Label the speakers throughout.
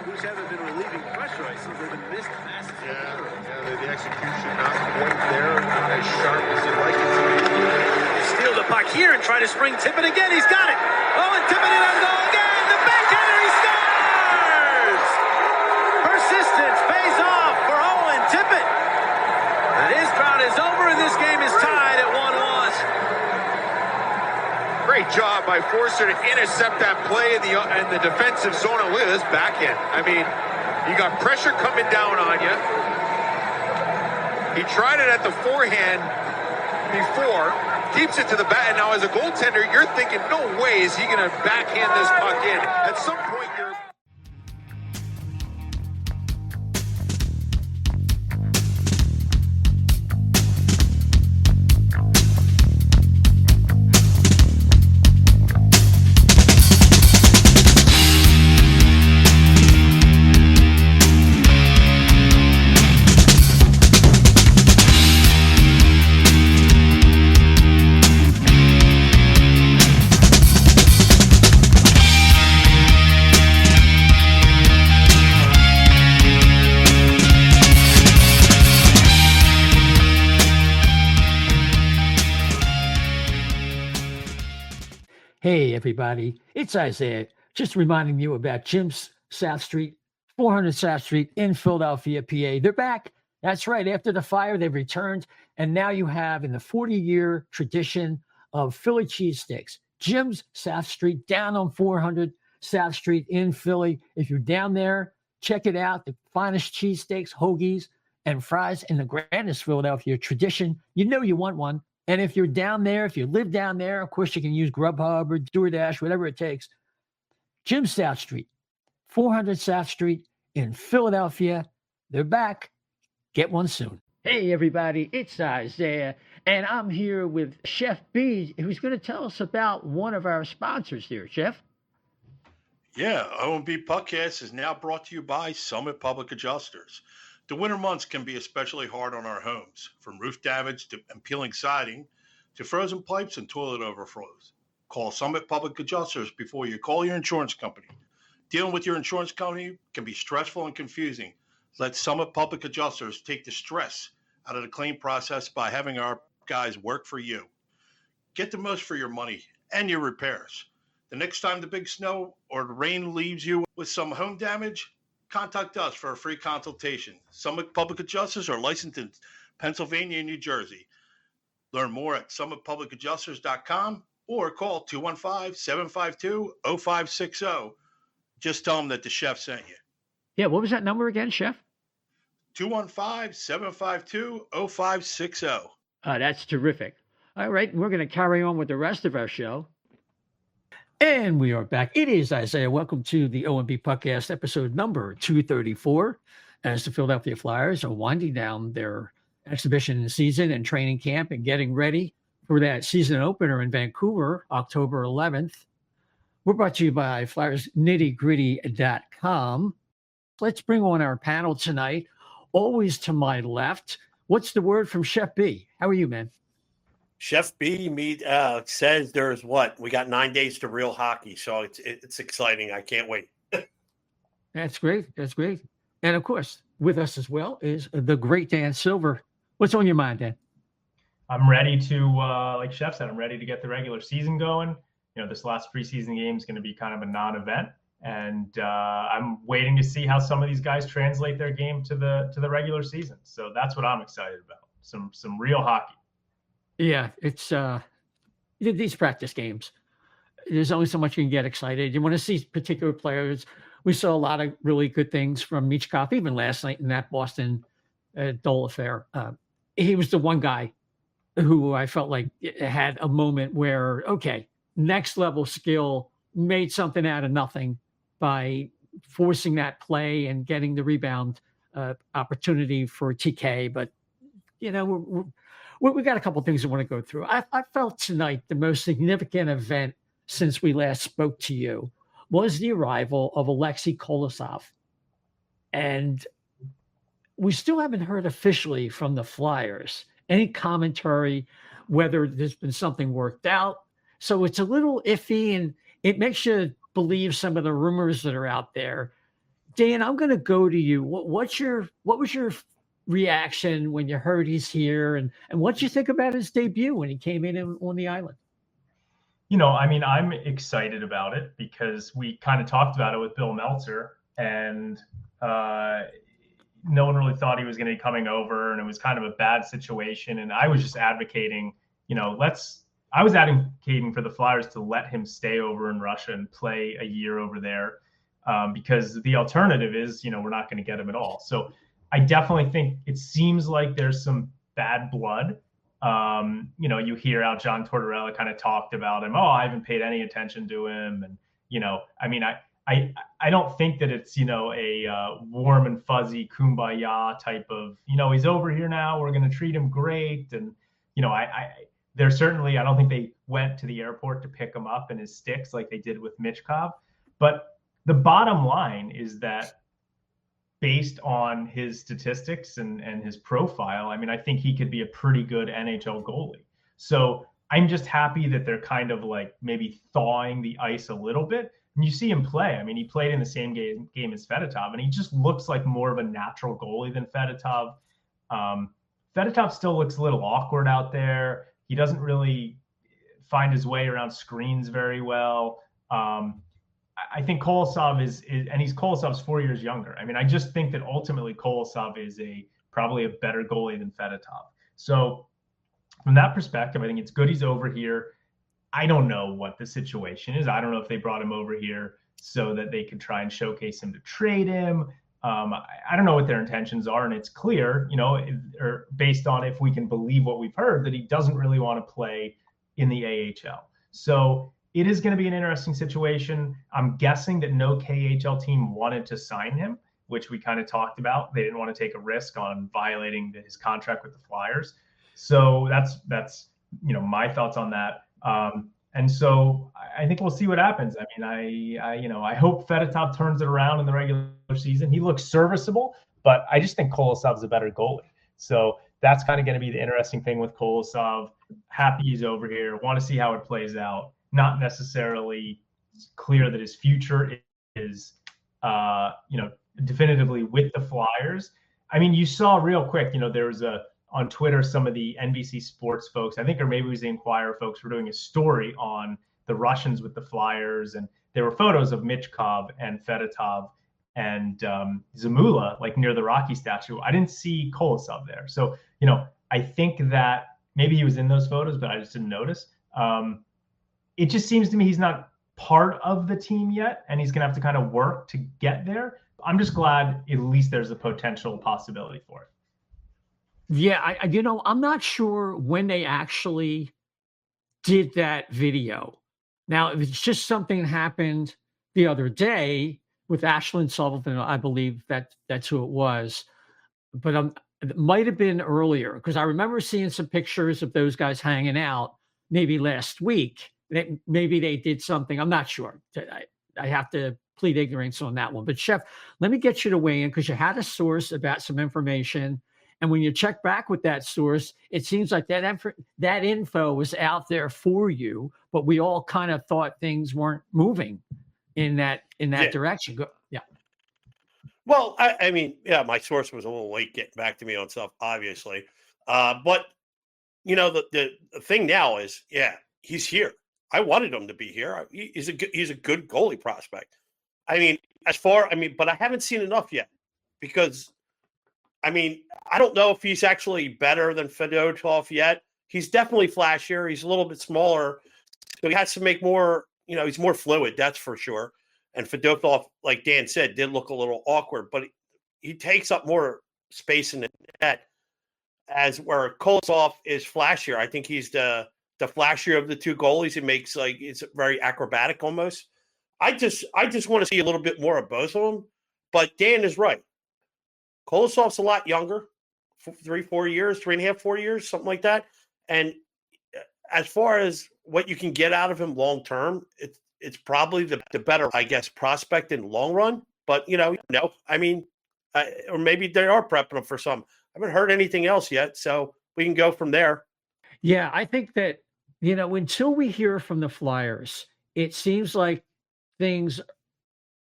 Speaker 1: who's haven't been relieving pressure. I see they've been missed passes.
Speaker 2: The execution not quite there, not as sharp as you'd like it to be.
Speaker 1: Steal the puck here and try to spring Tippett again. He's got it. Oh, and Tippett in on goal again. The backhander, he scores! Persistence pays off for Owen Tippett. And his drought is over, and this game is tied at 1-1.
Speaker 2: Great job by Forster to intercept that play in the defensive zone. And look at this backhand. I mean, you got pressure coming down on you. He tried it at the forehand before, keeps it to the bat, and now as a goaltender, you're thinking, no way is he going to backhand this puck in. At some point, you're...
Speaker 3: Hey, everybody, it's Isaiah, just reminding you about Jim's South Street, 400 South Street in Philadelphia, PA. They're back. That's right. After the fire, they've returned. And now you have, in the 40-year tradition of Philly cheesesteaks, Jim's South Street down on 400 South Street in Philly. If you're down there, check it out. The finest cheesesteaks, hoagies, and fries in the grandest Philadelphia tradition. You know you want one. And if you're down there, if you live down there, of course, you can use Grubhub or DoorDash, whatever it takes. Jim South Street, 400 South Street in Philadelphia. They're back. Get one soon. Hey, everybody, it's Isaiah, and I'm here with Chef B, who's going to tell us about one of our sponsors here. Chef?
Speaker 4: Yeah, O&B Puckcast is now brought to you by Summit Public Adjusters. The winter months can be especially hard on our homes, from roof damage and peeling siding to frozen pipes and toilet overflows. Call Summit Public Adjusters before you call your insurance company. Dealing with your insurance company can be stressful and confusing. Let Summit Public Adjusters take the stress out of the claim process by having our guys work for you. Get the most for your money and your repairs. The next time the big snow or the rain leaves you with some home damage, contact us for a free consultation. Summit Public Adjusters are licensed in Pennsylvania and New Jersey. Learn more at summitpublicadjusters.com or call 215-752-0560. Just tell them that the chef sent you.
Speaker 3: Yeah, what was that number again, Chef?
Speaker 4: 215-752-0560.
Speaker 3: That's terrific. All right, we're going to carry on with the rest of our show. And we are back. It is Isaiah. Welcome to the O&B Puckcast, episode number 234. As the Philadelphia Flyers are winding down their exhibition season and training camp and getting ready for that season opener in Vancouver, October 11th. We're brought to you by FlyersNittyGritty.com. Let's bring on our panel tonight. Always to my left. What's the word from Chef B? How are you, man?
Speaker 5: Chef B says there's we got 9 days to real hockey, so it's exciting. I can't wait.
Speaker 3: That's great. That's great. And of course, with us as well is the great Dan Silver. What's on your mind, Dan?
Speaker 6: I'm ready to, like Chef said, I'm ready to get the regular season going. You know, this last preseason game is going to be kind of a non-event, and I'm waiting to see how some of these guys translate their game to the regular season. So that's what I'm excited about. Some real hockey.
Speaker 3: Yeah, it's these practice games. There's only so much you can get excited. You want to see particular players. We saw a lot of really good things from Michkov, even last night in that Boston Dole affair. He was the one guy who I felt like had a moment where, okay, next level skill, made something out of nothing by forcing that play and getting the rebound opportunity for TK. But, you know, we got a couple of things I want to go through. I felt tonight the most significant event since we last spoke to you was the arrival of Alexei Kolosov. And we still haven't heard officially from the Flyers any commentary whether there's been something worked out. So it's a little iffy, and it makes you believe some of the rumors that are out there. Dan, I'm going to go to you. What was your reaction when you heard he's here, and what did you think about his debut when he came in on the island?
Speaker 6: I mean, I'm excited about it because we kind of talked about it with Bill Meltzer, and no one really thought he was going to be coming over, and it was kind of a bad situation. And I was just advocating, I was advocating for the Flyers to let him stay over in Russia and play a year over there, because the alternative is, we're not going to get him at all. So I definitely think it seems like there's some bad blood. You hear how John Tortorella kind of talked about him. Oh, I haven't paid any attention to him. And, I mean, I don't think that it's, a warm and fuzzy kumbaya type of, he's over here now, we're going to treat him great. And, there's certainly, I don't think they went to the airport to pick him up in his sticks like they did with Michkov. But the bottom line is that based on his statistics and his profile, I mean, I think he could be a pretty good NHL goalie. So I'm just happy that they're kind of like maybe thawing the ice a little bit. And you see him play. I mean, he played in the same game as Fedotov, and he just looks like more of a natural goalie than Fedotov. Fedotov still looks a little awkward out there. He doesn't really find his way around screens very well. I think Kolosov is Kolosov's 4 years younger. I mean, I just think that ultimately Kolosov is probably a better goalie than Fedotov. So from that perspective, I think it's good he's over here. I don't know what the situation is. I don't know if they brought him over here so that they could try and showcase him to trade him. I don't know what their intentions are, and it's clear, or based on if we can believe what we've heard, that he doesn't really want to play in the AHL. So it is going to be an interesting situation. I'm guessing that no KHL team wanted to sign him, which we kind of talked about. They didn't want to take a risk on violating his contract with the Flyers. So that's my thoughts on that. And so I think we'll see what happens. I mean, I hope Fedotov turns it around in the regular season. He looks serviceable, but I just think Kolosov's a better goalie. So that's kind of going to be the interesting thing with Kolosov. Happy he's over here. Want to see how it plays out. Not necessarily clear that his future is, definitively with the Flyers. I mean, you saw real quick, there was on Twitter, some of the NBC Sports folks, I think, or maybe it was the Inquirer folks, were doing a story on the Russians with the Flyers. And there were photos of Michkov and Fedotov and Zamula, like near the Rocky statue. I didn't see Kolosov there. So, I think that maybe he was in those photos, but I just didn't notice. It just seems to me he's not part of the team yet, and he's going to have to kind of work to get there. I'm just glad at least there's a potential possibility for it.
Speaker 3: Yeah, I'm not sure when they actually did that video. Now, if it's just something that happened the other day with Ashlyn Sullivan, I believe that's who it was. But it might have been earlier, because I remember seeing some pictures of those guys hanging out maybe last week. Maybe they did something. I'm not sure. I have to plead ignorance on that one. But Chef, let me get you to weigh in, because you had a source about some information. And when you check back with that source, it seems like that info was out there for you, but we all kind of thought things weren't moving in that direction. Yeah.
Speaker 5: Well, I mean, yeah, my source was a little late getting back to me on stuff, obviously. But the thing now is, yeah, he's here. I wanted him to be here. He's a good goalie prospect. I mean, but I haven't seen enough yet, because I mean, I don't know if he's actually better than Fedotov yet. He's definitely flashier. He's a little bit smaller, so he has to make more. He's more fluid, that's for sure. And Fedotov, like Dan said, did look a little awkward, but he takes up more space in the net. As where Kolosov is flashier, I think he's the flashier of the two goalies. It makes it's very acrobatic almost. I just want to see a little bit more of both of them. But Dan is right. Kolosov's a lot younger, 3.5, 4 years, something like that. And as far as what you can get out of him long term, it's probably the better, I guess, prospect in the long run. But I mean, or maybe they are prepping him for some. I haven't heard anything else yet, so we can go from there.
Speaker 3: Yeah, I think that until we hear from the Flyers, it seems like things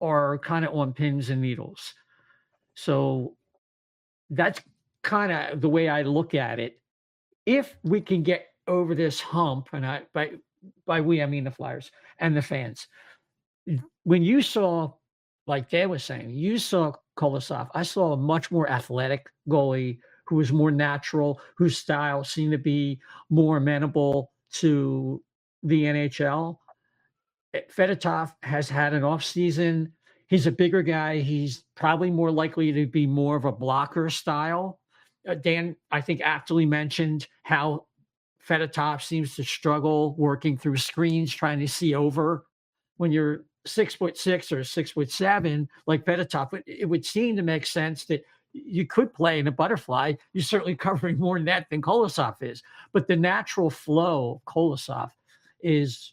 Speaker 3: are kind of on pins and needles. So that's kind of the way I look at it. If we can get over this hump, and by we I mean the Flyers and the fans. When you saw, like Dan was saying, you saw Kolosov, I saw a much more athletic goalie who was more natural, whose style seemed to be more amenable to the NHL. Fedotov has had an off season. He's a bigger guy. He's probably more likely to be more of a blocker style. Dan, I think, aptly mentioned how Fedotov seems to struggle working through screens, trying to see over. When you're 6'6" or 6'7", like Fedotov, it would seem to make sense that you could play in a butterfly. You're certainly covering more net than Kolosov is, but the natural flow of Kolosov is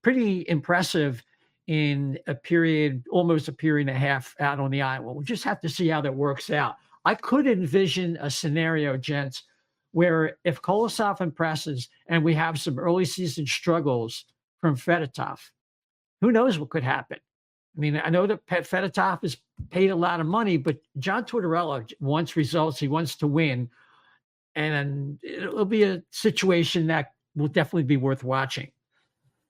Speaker 3: pretty impressive in a period, almost a period and a half out on the island. We'll just have to see how that works out. I could envision a scenario, gents, where if Kolosov impresses and we have some early season struggles from Fedotov, who knows what could happen? I mean, I know that Fedotov is paid a lot of money, but John Tortorella wants results. He wants to win. And it'll be a situation that will definitely be worth watching.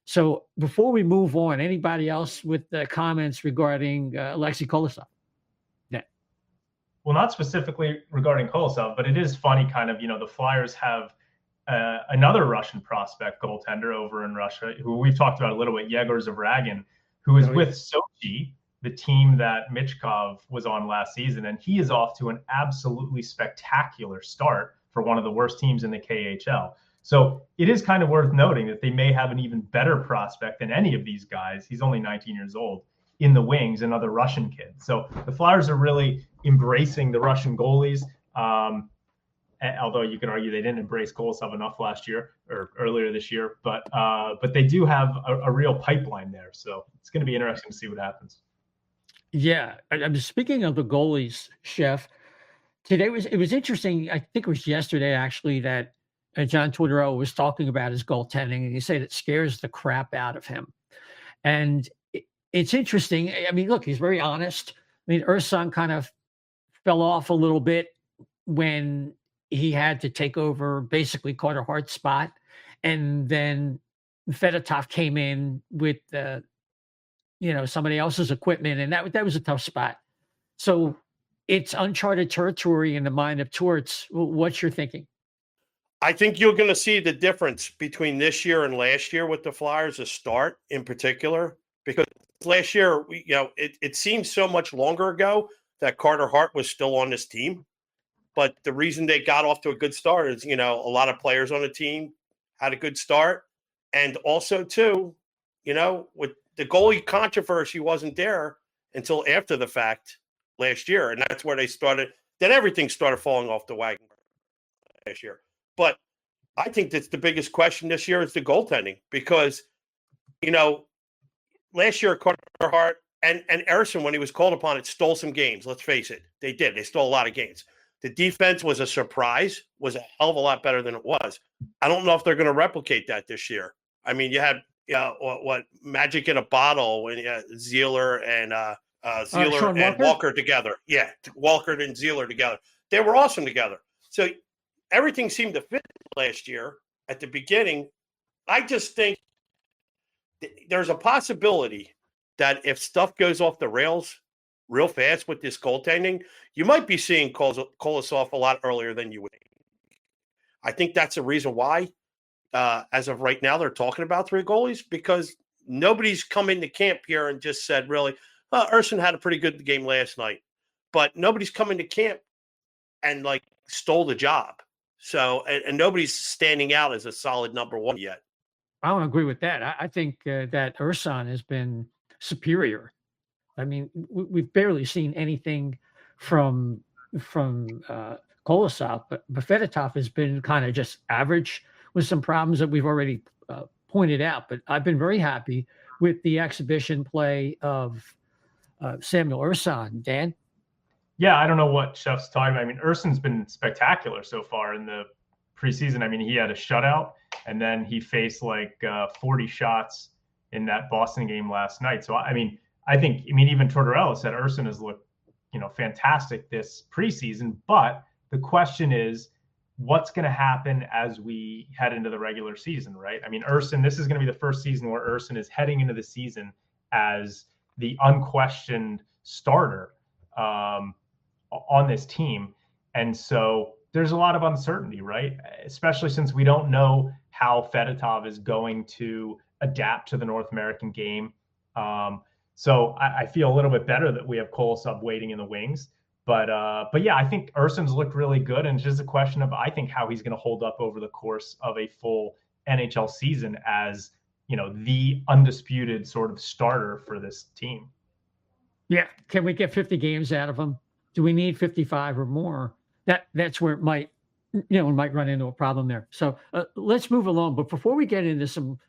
Speaker 3: So before we move on, anybody else with comments regarding Alexei Kolosov? Yeah.
Speaker 6: Well, not specifically regarding Kolosov, but it is funny kind of, the Flyers have another Russian prospect goaltender over in Russia, who we've talked about a little bit, Yegor Zavragin, who is with Sochi, the team that Michkov was on last season. And he is off to an absolutely spectacular start for one of the worst teams in the KHL. So it is kind of worth noting that they may have an even better prospect than any of these guys. He's only 19 years old in the wings, another Russian kid. So the Flyers are really embracing the Russian goalies. Although you can argue they didn't embrace Kolosov enough last year or earlier this year, but they do have a real pipeline there. So it's going to be interesting to see what happens.
Speaker 3: Yeah. I'm speaking of the goalies, Chef. It was interesting. I think it was yesterday actually that John Tortorella was talking about his goaltending, and he said it scares the crap out of him. And it's interesting. I mean, look, he's very honest. I mean, Ursan kind of fell off a little bit when he had to take over basically Carter Hart's spot. And then Fedotov came in with, somebody else's equipment. And that was a tough spot. So it's uncharted territory in the mind of Torts. What's your thinking?
Speaker 5: I think you're going to see the difference between this year and last year with the Flyers, a start in particular, because last year, it seems so much longer ago that Carter Hart was still on this team. But the reason they got off to a good start is, a lot of players on the team had a good start. And also, too, with the goalie controversy wasn't there until after the fact last year. And that's where then everything started falling off the wagon last year. But I think that's the biggest question this year is the goaltending because, last year, Carter Hart and Ersson, when he was called upon, it stole some games. Let's face it. They did. They stole a lot of games. The defense was a surprise, was a hell of a lot better than it was. I don't know if they're going to replicate that this year. I mean, you had what magic in a bottle when Zeeler and Walker together. Yeah, Walker and Zeeler together. They were awesome together. So everything seemed to fit last year at the beginning. I just think there's a possibility that if stuff goes off the rails real fast with this goaltending, you might be seeing Kolosov a lot earlier than you would. I think that's the reason why, as of right now, they're talking about three goalies because nobody's come into camp here and just said, really, Urson had a pretty good game last night, but nobody's come into camp and stole the job. So, and nobody's standing out as a solid number one yet.
Speaker 3: I don't agree with that. I think that Ursan has been superior. I mean, we've barely seen anything from Kolosov, but Fedotov has been kind of just average with some problems that we've already pointed out. But I've been very happy with the exhibition play of Samuel Ursan. Dan?
Speaker 6: Yeah, I don't know what Chef's talking about. I mean, Ursan's been spectacular so far in the preseason. I mean, he had a shutout, and then he faced 40 shots in that Boston game last night. So, I mean, I think, I mean, even Tortorella said Urson has looked, fantastic this preseason. But the question is, what's going to happen as we head into the regular season, right? I mean, Urson, this is going to be the first season where Urson is heading into the season as the unquestioned starter on this team. And so there's a lot of uncertainty, right? Especially since we don't know how Fedotov is going to adapt to the North American game. So I feel a little bit better that we have Kolosov waiting in the wings. But yeah, I think Urson's looked really good, and it's just a question of, I think, how he's going to hold up over the course of a full NHL season as, the undisputed sort of starter for this team.
Speaker 3: Yeah. Can we get 50 games out of him? Do we need 55 or more? That's where it might run into a problem there. So let's move along. But before we get into some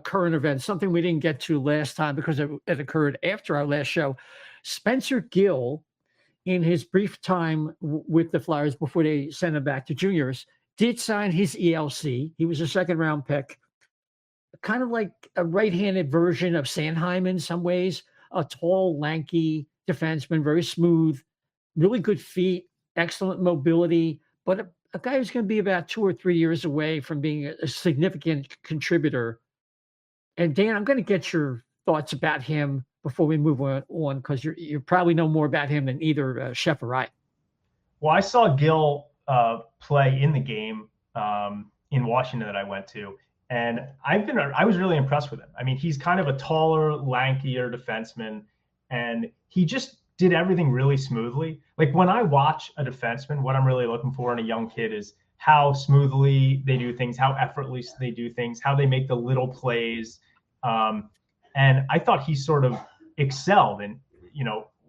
Speaker 3: current events, something we didn't get to last time because it occurred after our last show, Spencer Gill, in his brief time with the Flyers before they sent him back to juniors, did sign his ELC. He was a second-round pick, kind of like a right-handed version of Sanheim in some ways, a tall, lanky defenseman, very smooth, really good feet, excellent mobility, but a guy who's going to be about 2 or 3 years away from being a significant contributor. And Dan, I'm going to get your thoughts about him before we move on, because you probably know more about him than either Chef or I.
Speaker 6: Well, I saw Gill play in the game in Washington that I went to, and I was really impressed with him. I mean, he's kind of a taller, lankier defenseman, and he just did everything really smoothly. Like, when I watch a defenseman, what I'm really looking for in a young kid is how smoothly they do things, how effortlessly they do things, how they make the little plays. And I thought he sort of excelled in,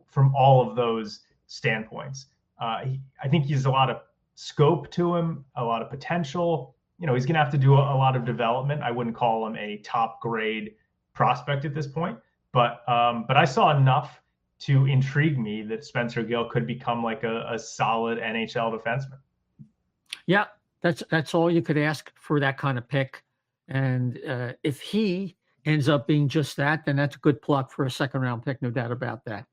Speaker 6: from all of those standpoints. I think he's a lot of scope to him, a lot of potential. He's going to have to do a lot of development. I wouldn't call him a top grade prospect at this point, but I saw enough to intrigue me that Spencer Gill could become like a solid NHL defenseman.
Speaker 3: Yeah, that's all you could ask for that kind of pick. And if he ends up being just that, then that's a good pluck for a second-round pick, no doubt about that.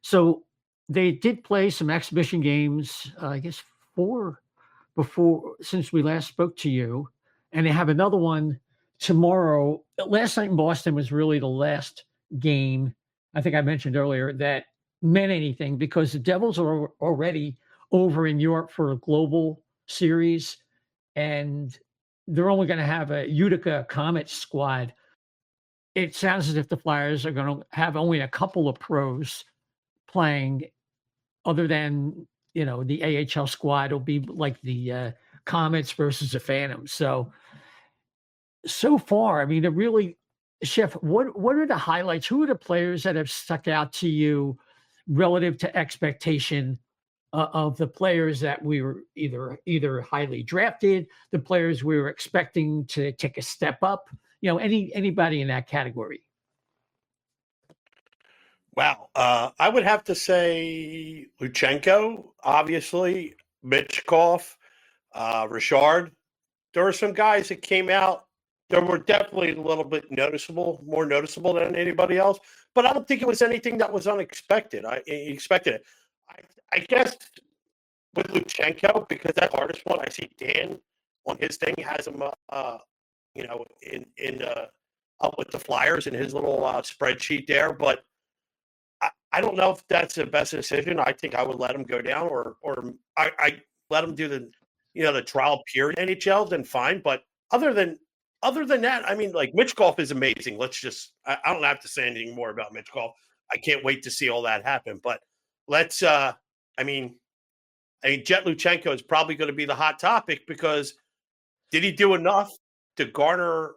Speaker 3: So they did play some exhibition games, I guess 4 since we last spoke to you, and they have another one tomorrow. Last night in Boston was really the last game, I think I mentioned earlier, that meant anything, because the Devils are already over in Europe for a global series, and they're only going to have a Utica Comets squad. It sounds as if the Flyers are going to have only a couple of pros playing, other than, the AHL squad will be like the Comets versus the Phantoms. So far, I mean, Chef, what are the highlights? Who are the players that have stuck out to you relative to expectation of the players that we were either highly drafted, the players we were expecting to take a step up? Anybody in that category?
Speaker 5: Wow. I would have to say Luchanko, obviously, Michkov, Richard. There were some guys that came out that were definitely a little bit more noticeable than anybody else. But I don't think it was anything that was unexpected. I expected it. I guess with Luchanko, because that hardest one, I see Dan on his thing has him, up with the Flyers in his little spreadsheet there. But I don't know if that's the best decision. I think I would let him go down, or I let him do the trial period in NHL, then fine. But other than that, I mean, like, Michkov is amazing. I don't have to say anything more about Michkov. I can't wait to see all that happen. But let's, I mean, Jett Luchanko is probably going to be the hot topic, because did he do enough to garner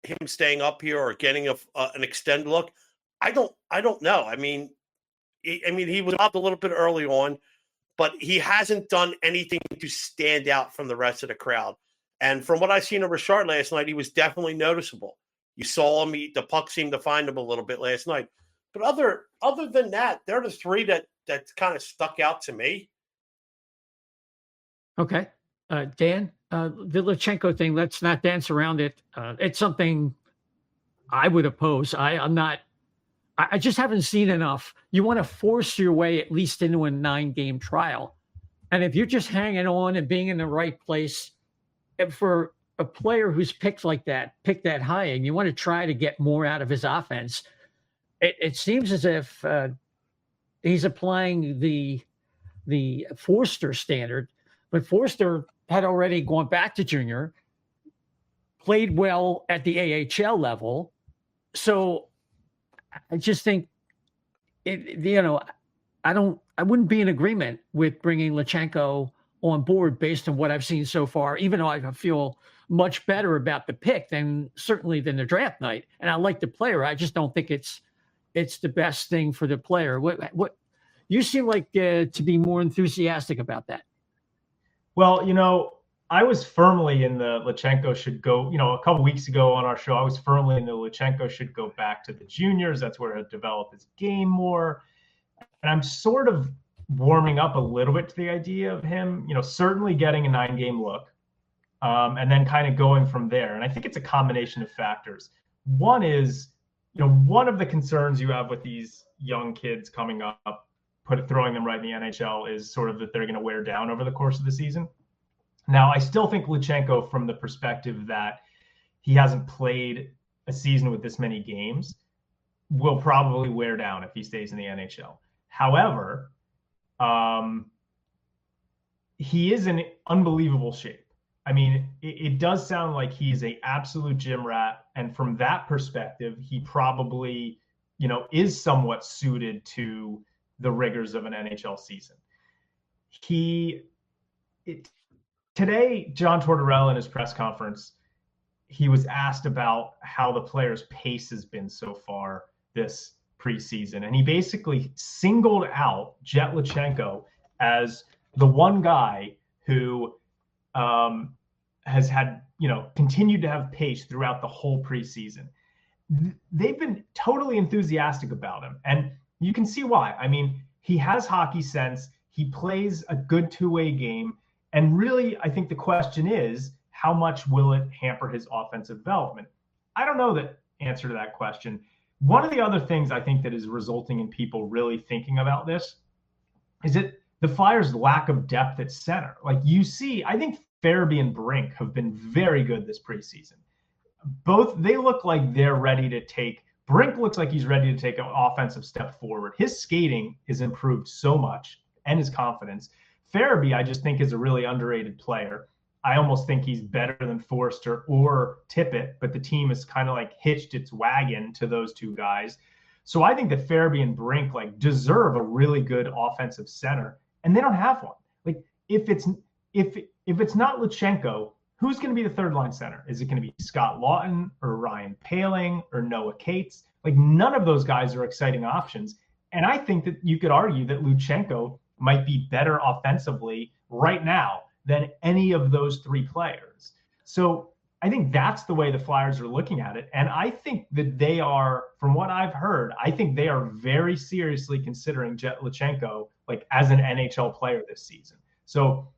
Speaker 5: him staying up here or getting an extended look? I don't know. I mean, he was up a little bit early on, but he hasn't done anything to stand out from the rest of the crowd. And from what I seen of Richard last night, he was definitely noticeable. You saw him; the puck seemed to find him a little bit last night. But other than that, they're the three that kind of stuck out to me.
Speaker 3: Okay, Dan, the Luchanko thing. Let's not dance around it. It's something I would oppose. I'm not I just haven't seen enough. You want to force your way at least into a 9-game trial. And if you're just hanging on and being in the right place, for a player who's picked that high, and you want to try to get more out of his offense, it seems as if he's applying the Forster standard, but Forster had already gone back to junior, played well at the AHL level. So I just think I wouldn't be in agreement with bringing Luchanko on board based on what I've seen so far, even though I feel much better about the pick than the draft night. And I like the player. I just don't think it's the best thing for the player. What you seem like to be more enthusiastic about that.
Speaker 6: Well, I was firmly in the Luchanko should go, a couple weeks ago on our show, I was firmly in the Luchanko should go back to the juniors. That's where he'll develop his game more. And I'm sort of warming up a little bit to the idea of him, certainly getting a 9-game look, and then kind of going from there. And I think it's a combination of factors. One is, one of the concerns you have with these young kids coming up, throwing them right in the NHL, is sort of that they're going to wear down over the course of the season. Now, I still think Luchanko, from the perspective that he hasn't played a season with this many games, will probably wear down if he stays in the NHL. However, he is in unbelievable shape. I mean, it does sound like he's an absolute gym rat. And from that perspective, he probably, is somewhat suited to the rigors of an NHL season. Today, John Tortorella in his press conference, he was asked about how the players' pace has been so far this preseason. And he basically singled out Jett Luchanko as the one guy who has had, continued to have pace throughout the whole preseason. They've been totally enthusiastic about him. And you can see why. I mean, he has hockey sense. He plays a good two-way game. And really, I think the question is, how much will it hamper his offensive development? I don't know the answer to that question. One of the other things I think that is resulting in people really thinking about this is that the Flyers' lack of depth at center. Like you see, I think Farabee and Brink have been very good this preseason. They look like they're ready to take. Brink looks like he's ready to take an offensive step forward. His skating is improved so much, and his confidence. Farabee, I just think, is a really underrated player. I almost think he's better than Forster or Tippett, but the team has kind of like hitched its wagon to those two guys. So I think that Farabee and Brink deserve a really good offensive center, and they don't have one. Like if it's not Luchanko, who's going to be the third line center? Is it going to be Scott Lawton or Ryan Poehling or Noah Cates? None of those guys are exciting options. And I think that you could argue that Luchanko might be better offensively right now than any of those three players. So I think that's the way the Flyers are looking at it. And I think that they are, from what I've heard, I think they are very seriously considering Jett Luchanko as an NHL player this season. So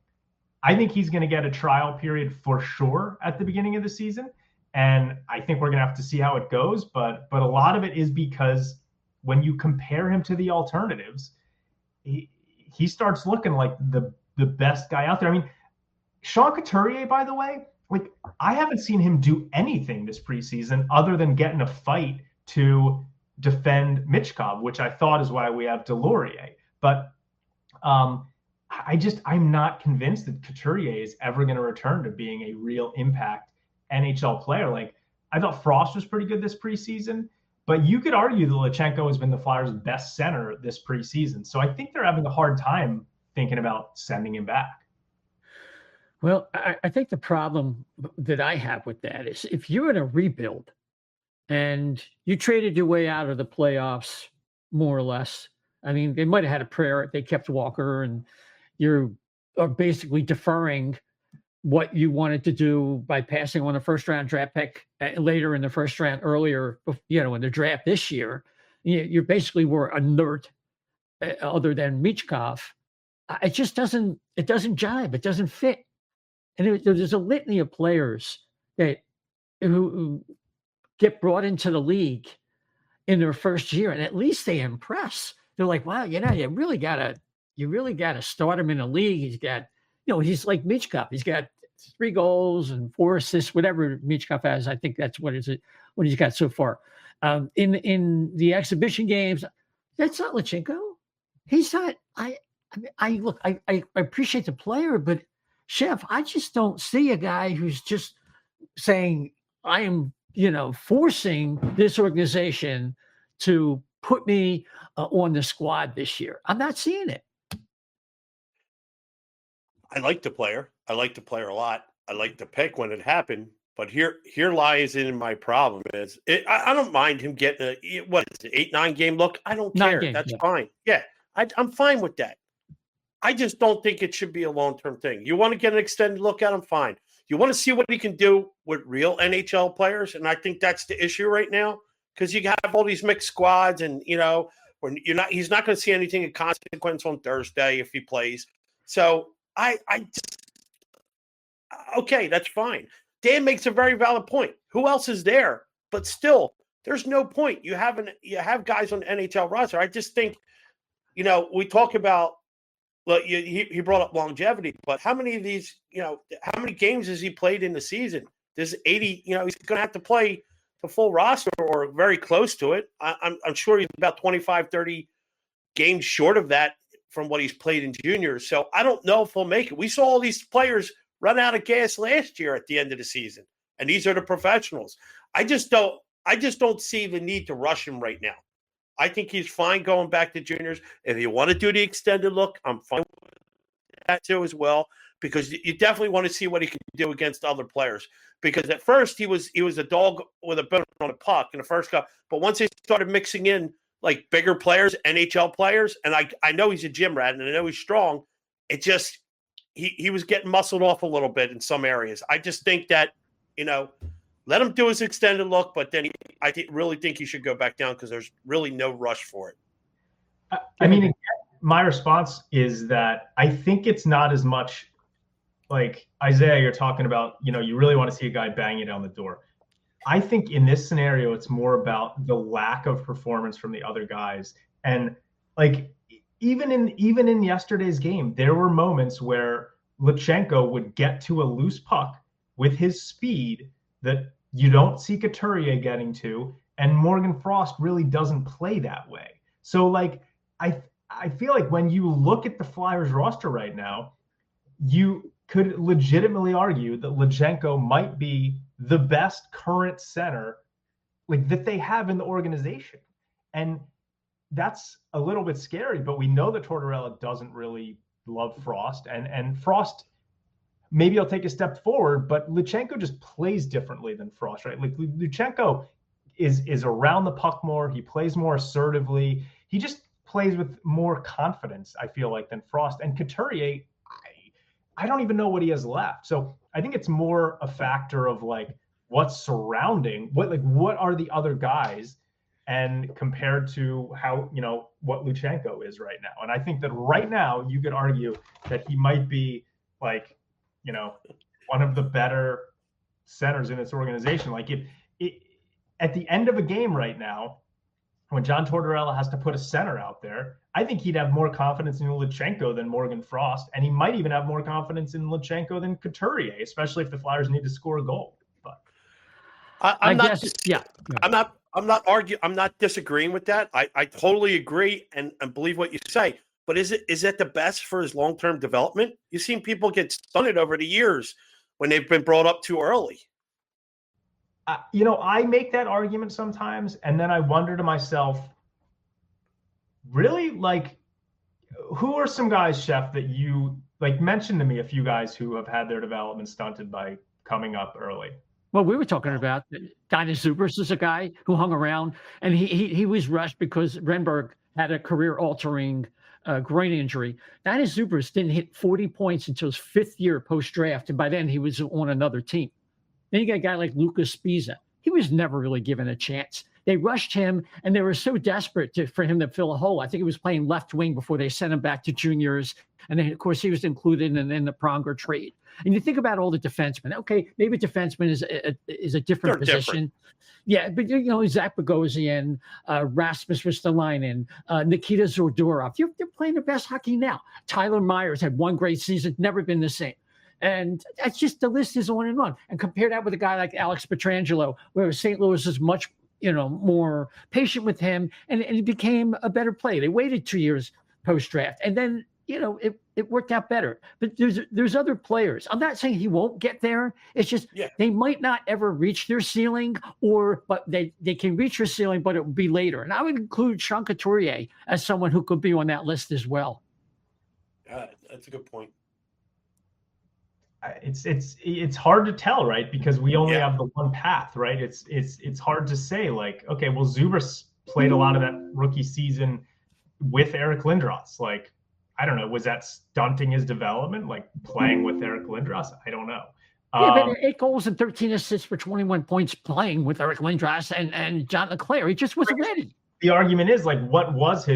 Speaker 6: I think he's going to get a trial period for sure at the beginning of the season. And I think we're going to have to see how it goes. But a lot of it is because when you compare him to the alternatives, he starts looking like the best guy out there. I mean, Sean Couturier, by the way, I haven't seen him do anything this preseason other than get in a fight to defend Michkov, which I thought is why we have Delorier. But I'm not convinced that Couturier is ever going to return to being a real impact NHL player. I thought Frost was pretty good this preseason, but you could argue that Luchanko has been the Flyers' best center this preseason. So I think they're having a hard time thinking about sending him back.
Speaker 3: Well, I think the problem that I have with that is if you're in a rebuild and you traded your way out of the playoffs, more or less. I mean, they might have had a prayer. They kept Walker, and you are basically deferring what you wanted to do by passing on a first-round draft pick later in the first round, earlier, in the draft this year. You basically were inert, other than Michkov. It just doesn't jive. It doesn't fit. And there's a litany of players who get brought into the league in their first year, and at least they impress. They're like, wow, you really gotta start him in the league. He's got, he's like Michkov. He's got 3 goals and 4 assists, whatever Michkov has. I think that's what he's got so far. In the exhibition games, that's not Luchanko. He's not. I appreciate the player, but Chef, I just don't see a guy who's just saying, I am, forcing this organization to put me on the squad this year. I'm not seeing it.
Speaker 5: I like the player. I like the player a lot. I like the pick when it happened. But here lies in my problem is I don't mind him getting a 8-9 game look. I don't care. That's fine. Yeah, I'm fine with that. I just don't think it should be a long-term thing. You want to get an extended look at him, fine. You want to see what he can do with real NHL players, and I think that's the issue right now because you have all these mixed squads, and he's not going to see anything of consequence on Thursday if he plays. So okay, that's fine. Dan makes a very valid point. Who else is there? But still, there's no point. You have guys on the NHL roster. I just think, we talk about. Well, he brought up longevity, but how many of these, how many games has he played in the season? There's 80, he's going to have to play the full roster or very close to it. I'm sure he's about 25, 30 games short of that from what he's played in juniors. So I don't know if he'll make it. We saw all these players run out of gas last year at the end of the season, and these are the professionals. I just don't see the need to rush him right now. I think he's fine going back to juniors. If you want to do the extended look, I'm fine with that too as well, because you definitely want to see what he can do against other players. Because at first he was a dog with a bone on a puck in the first cup, but once they started mixing in like bigger players, NHL players, and I know he's a gym rat and I know he's strong, it just he was getting muscled off a little bit in some areas. I just think that let him do his extended look, but then I really think he should go back down because there's really no rush for it.
Speaker 6: I mean, my response is that I think it's not as much like Isaiah, you're talking about, you really want to see a guy bang you down the door. I think in this scenario, it's more about the lack of performance from the other guys. And like, even in yesterday's game, there were moments where Luchanko would get to a loose puck with his speed that you don't see Couturier getting to, and Morgan Frost really doesn't play that way. So like, I feel like when you look at the Flyers roster right now, you could legitimately argue that Luchanko might be the best current center like that they have in the organization. And that's a little bit scary, but we know that Tortorella doesn't really love Frost, and Frost maybe he'll take a step forward, but Luchanko just plays differently than Frost, right? Like Luchanko is around the puck more. He plays more assertively. He just plays with more confidence, I feel like, than Frost. And Couturier, I don't even know what he has left. So I think it's more a factor of like what's surrounding, what are the other guys, and compared to how, what Luchanko is right now. And I think that right now you could argue that he might be like, one of the better centers in this organization. Like at the end of a game right now, when John Tortorella has to put a center out there, I think he'd have more confidence in Luchanko than Morgan Frost, and he might even have more confidence in Luchanko than Couturier, especially if the Flyers need to score a goal. But
Speaker 5: I'm not disagreeing with that. I totally agree and believe what you say. But is it the best for his long-term development? You've seen people get stunted over the years when they've been brought up too early.
Speaker 6: I make that argument sometimes, and then I wonder to myself, really, like, who are some guys, Chef, that you like? Mention to me a few guys who have had their development stunted by coming up early.
Speaker 3: Well, we were talking about Dennis Zubers is a guy who hung around, and he was rushed because Renberg had a career-altering groin injury. Dennis Zubers didn't hit 40 points until his 5th year post-draft, and by then he was on another team. Then you got a guy like Lucas Spiza. He was never really given a chance. they rushed him, and they were so desperate for him to fill a hole. I think he was playing left wing before they sent him back to juniors. And then, of course, he was included in the Pronger trade. And you think about all the defensemen. Okay, maybe defenseman is a different
Speaker 5: They're
Speaker 3: position.
Speaker 5: different.
Speaker 3: Yeah, but Zach Bogosian, Rasmus Ristolainen, Nikita Zordorov. They're playing the best hockey now. Tyler Myers had one great season, never been the same. And that's just, the list is on and on. And compare that with a guy like Alex Pietrangelo, where St. Louis is much more patient with him, and he became a better player. They waited 2 years post-draft, and then it worked out better. But there's other players. I'm not saying he won't get there. It's just they might not ever reach their ceiling, but they can reach their ceiling, but it will be later. And I would include Sean Couturier as someone who could be on that list as well.
Speaker 5: That's a good point.
Speaker 6: It's hard to tell, right? Because we only have the one path, right? It's hard to say, like, okay, well, Zubas played a lot of that rookie season with Eric Lindros. Like, I don't know, was that stunting his development, like playing with Eric Lindros? I don't know.
Speaker 3: But 8 goals and 13 assists for 21 points playing with Eric Lindros and John LeClaire. He just wasn't ready.
Speaker 6: The argument is, like, what was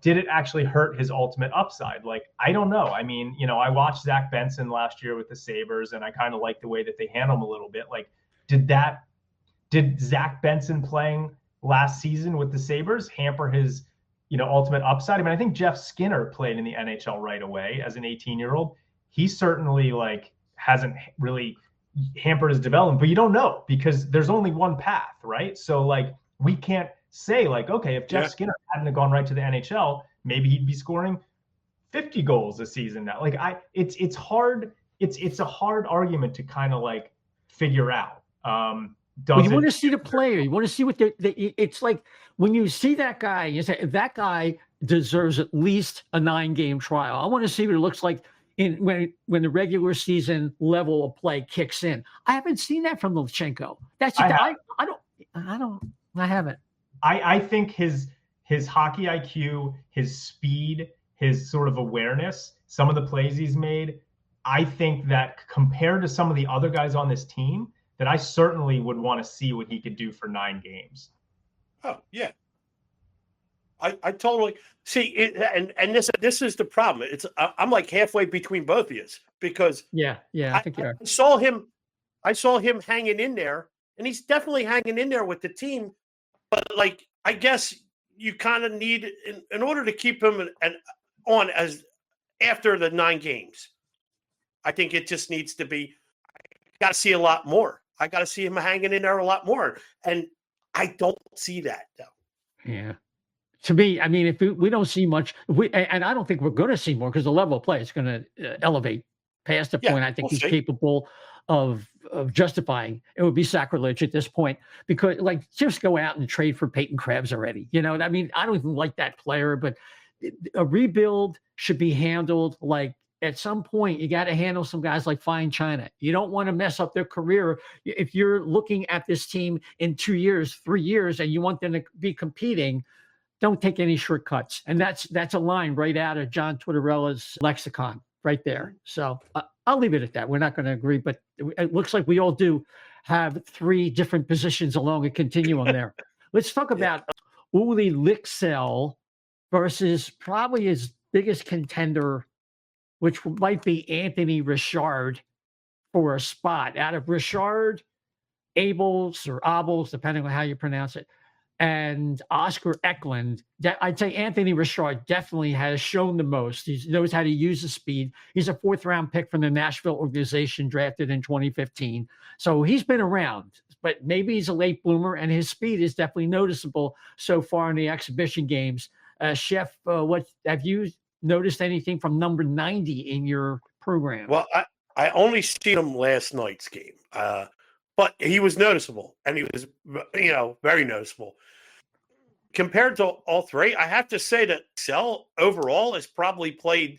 Speaker 6: did it actually hurt his ultimate upside? Like, I don't know. I mean, I watched Zach Benson last year with the Sabres, and I kind of like the way that they handle him a little bit. Like, did Zach Benson playing last season with the Sabres hamper his, ultimate upside? I mean, I think Jeff Skinner played in the NHL right away as an 18-year-old. He certainly, like, hasn't really hampered his development, but you don't know because there's only one path, right? So, like, we can't say, like, okay, if Jeff Skinner hadn't gone right to the NHL, maybe he'd be scoring 50 goals a season now. Like, it's hard. It's a hard argument to kind of, like, figure out.
Speaker 3: You want to see the player. You want to see what it's like when you see that guy. You say that guy deserves at least a 9-game trial. I want to see what it looks like when the regular season level of play kicks in. I haven't seen that from Luchanko. I haven't.
Speaker 6: I think his hockey IQ, his speed, his sort of awareness, some of the plays he's made, I think that compared to some of the other guys on this team, that I certainly would want to see what he could do for 9 games.
Speaker 5: Oh, yeah. I totally see it, and this is the problem. I'm like halfway between both of you because
Speaker 3: I think you are.
Speaker 5: I saw him hanging in there, and he's definitely hanging in there with the team. But, like, I guess you kind of need, in order to keep him on as after the 9 games, I think it just needs to be, got to see a lot more. I got to see him hanging in there a lot more. And I don't see that, though.
Speaker 3: Yeah. To me, I mean, if we don't see much, and I don't think we're going to see more because the level of play is going to elevate past the point I think he's capable of justifying. It would be sacrilege at this point because, like, just go out and trade for Peyton Krebs already. I mean, I don't even like that player, but a rebuild should be handled like, at some point, you got to handle some guys like Fine China. You don't want to mess up their career. If you're looking at this team in 2 years, 3 years, and you want them to be competing, don't take any shortcuts. And that's a line right out of John Tortorella's lexicon right there. So I'll leave it at that. We're not going to agree, but it looks like we all do have 3 different positions along a continuum there. Let's talk about Uli Lixell versus probably his biggest contender, which might be Anthony Richard for a spot. Out of Richard, Abels or Abels, depending on how you pronounce it, and Oscar Eklund, I'd say Anthony Richard definitely has shown the most. He knows how to use the speed. He's a 4th-round pick from the Nashville organization drafted in 2015. So he's been around, but maybe he's a late bloomer, and his speed is definitely noticeable so far in the exhibition games. Chef, what have you noticed anything from number 90 in your program?
Speaker 5: Well, I only seen him last night's game, but he was noticeable, and he was, very noticeable. Compared to all 3, I have to say that Lixell overall has probably played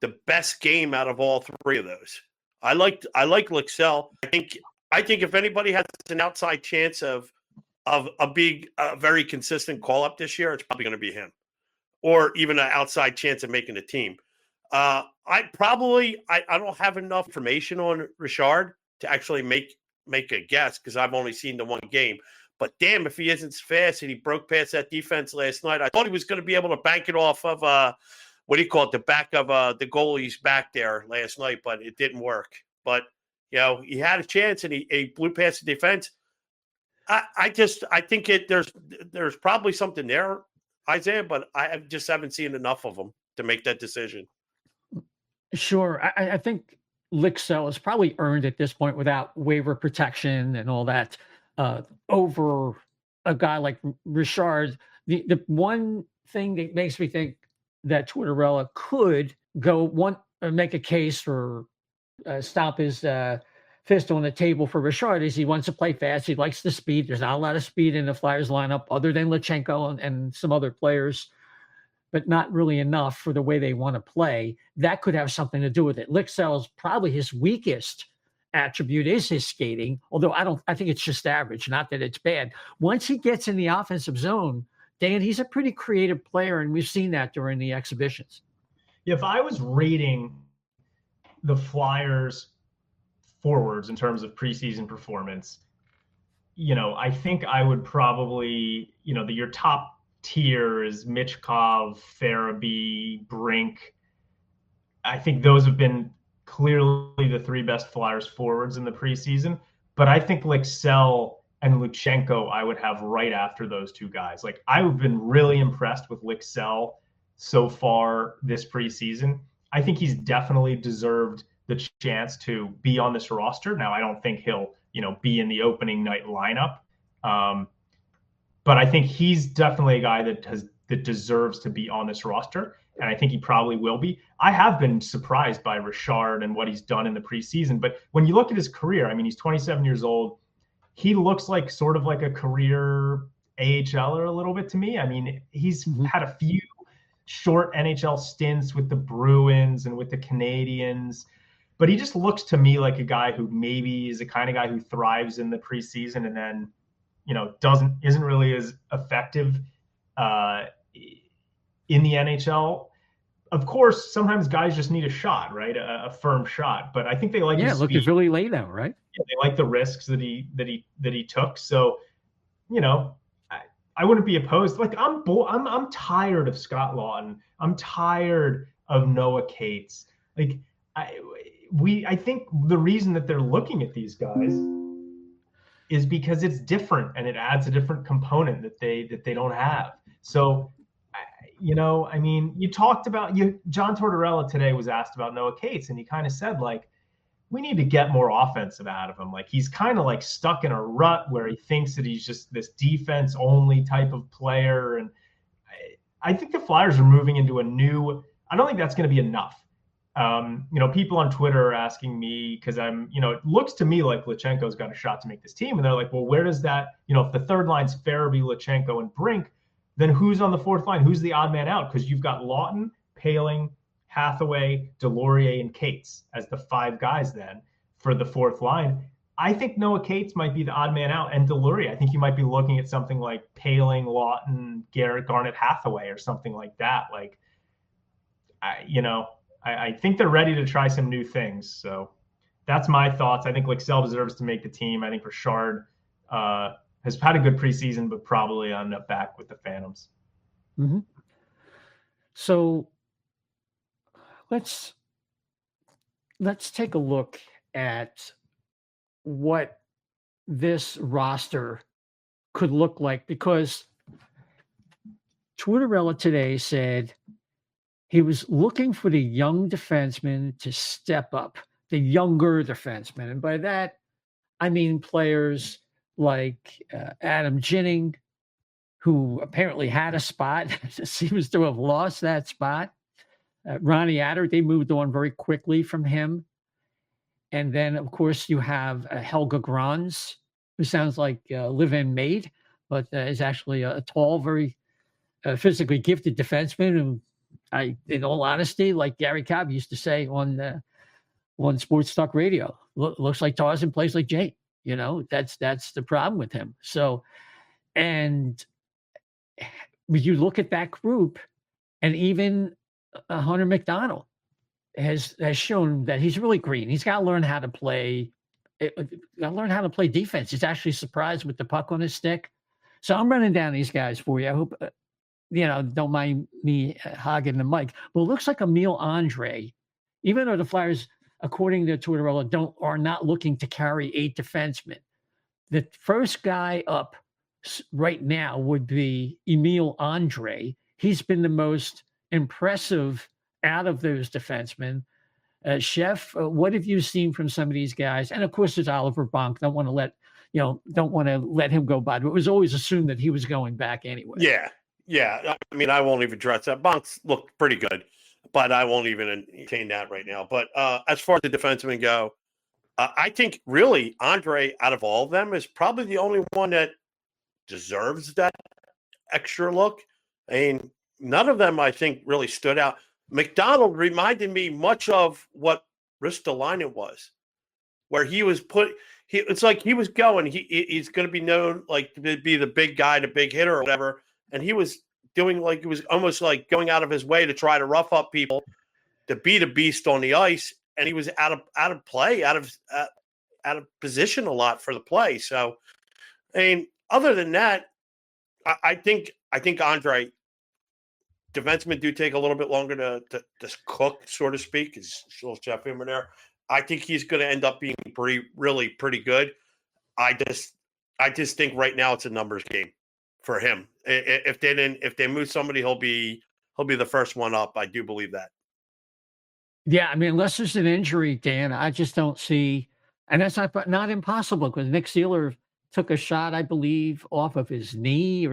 Speaker 5: the best game out of all 3 of those. I like Lixell. I think if anybody has an outside chance of being a very consistent call-up this year, it's probably going to be him, or even an outside chance of making the team. I don't have enough information on Richard to actually make make a guess because I've only seen the one game. But damn, if he isn't fast and he broke past that defense last night, I thought he was going to be able to bank it off of the back of the goalie's back there last night, but it didn't work. But he had a chance and he blew past the defense. I think there's probably something there, Isaiah, but I just haven't seen enough of him to make that decision.
Speaker 3: Sure. I think Licksell has probably earned at this point without waiver protection and all that over a guy like Richard. The one thing that makes me think that Tortorella could make a case or stomp his fist on the table for Richard is he wants to play fast. He likes the speed. There's not a lot of speed in the Flyers lineup other than Luchanko and some other players, but not really enough for the way they want to play. That could have something to do with it. Licksell's probably his weakest attribute is his skating, although I think it's just average, not that it's bad. Once he gets in the offensive zone, Dan, he's a pretty creative player, and we've seen that during the exhibitions.
Speaker 6: If I was rating the Flyers forwards in terms of preseason performance, I think I would probably, your top tier is Michkov, Farabee, Brink. I think those have been clearly the three best Flyers forwards in the preseason. But I think Licksell and Luchanko I would have right after those two guys. Like, I've been really impressed with Licksell so far this preseason. I think he's definitely deserved the chance to be on this roster. Now, I don't think he'll, be in the opening night lineup. But I think he's definitely a guy that deserves to be on this roster. And I think he probably will be. I have been surprised by Richard and what he's done in the preseason. But when you look at his career, I mean, he's 27 years old. He looks like sort of like a career AHLer a little bit to me. I mean, he's had a few short NHL stints with the Bruins and with the Canadiens. But he just looks to me like a guy who maybe is the kind of guy who thrives in the preseason and then, isn't really as effective in the NHL. Of course, sometimes guys just need a shot, right? A firm shot. But I think they like his speed.
Speaker 3: He's really laid out, right?
Speaker 6: Yeah, they like the risks that he took. So, I wouldn't be opposed. Like, I'm tired of Scott Lawton. I'm tired of Noah Cates. Like, I think the reason that they're looking at these guys is because it's different and it adds a different component that they don't have. So, I mean, you talked about John Tortorella today was asked about Noah Cates, and he kind of said, like, we need to get more offensive out of him. Like, he's kind of like stuck in a rut where he thinks that he's just this defense only type of player. And I think the Flyers are moving into I don't think that's going to be enough. People on Twitter are asking me because it looks to me like Luchanko's got a shot to make this team. And they're like, well, where does that, if the third line's Farabee, Luchanko, and Brink, then who's on the fourth line? Who's the odd man out? Because you've got Lawton, Paling, Hathaway, Delorier, and Cates as the five guys then for the fourth line. I think Noah Cates might be the odd man out, and Delorier. I think you might be looking at something like Paling, Lawton, Garnett, Hathaway, or something like that. Like, I think they're ready to try some new things. So that's my thoughts. I think Licksell deserves to make the team. I think Richard has had a good preseason, but probably end up back with the Phantoms.
Speaker 3: Mm-hmm. So let's take a look at what this roster could look like, because Tortorella today said he was looking for the young defenseman to step up, the younger defenseman. And by that, I mean players like Adam Ginning, who apparently had a spot, seems to have lost that spot. Ronnie Adder, they moved on very quickly from him. And then, of course, you have Helga Grans, who sounds like a live-in maid, but is actually a tall, very physically gifted defenseman who, in all honesty, like Gary Cobb used to say on Sports Talk Radio, looks like Tarzan, plays like Jane. That's the problem with him. So, and when you look at that group, and even Hunter McDonald has shown that he's really green. He's got to learn how to play got to learn how to play defense. He's actually surprised with the puck on his stick. So I'm running down these guys for you. I hope, don't mind me hogging the mic. But it looks like Emil Andre, even though the Flyers, according to Tortorella, are not looking to carry 8 defensemen. The first guy up right now would be Emil Andre. He's been the most impressive out of those defensemen. Chef, what have you seen from some of these guys? And of course, there's Oliver Bonk. Don't want to let him go by. But it was always assumed that he was going back anyway.
Speaker 5: Yeah. I mean, I won't even address that. Bonk's looked pretty good, but I won't even entertain that right now. But as far as the defensemen go, I think really Andre, out of all of them, is probably the only one that deserves that extra look. I mean, none of them, I think, really stood out. McDonald reminded me much of what Ristolainen was, where he was it's like he was going. He's going to be known like to be the big guy, the big hitter or whatever. And he was doing like, it was almost like going out of his way to try to rough up people, to be the beast on the ice. And he was out of play, out of position a lot for the play. So, I mean, other than that, I think Andre, defensemen do take a little bit longer to cook, so to speak. Is little Jeff in there. I think he's going to end up being really pretty good. I just think right now it's a numbers game for him. If they move somebody, he'll be the first one up. I do believe that.
Speaker 3: Yeah, I mean, unless there's an injury, Dan, I just don't see, and that's not impossible because Nick Seeler took a shot, I believe, off of his knee,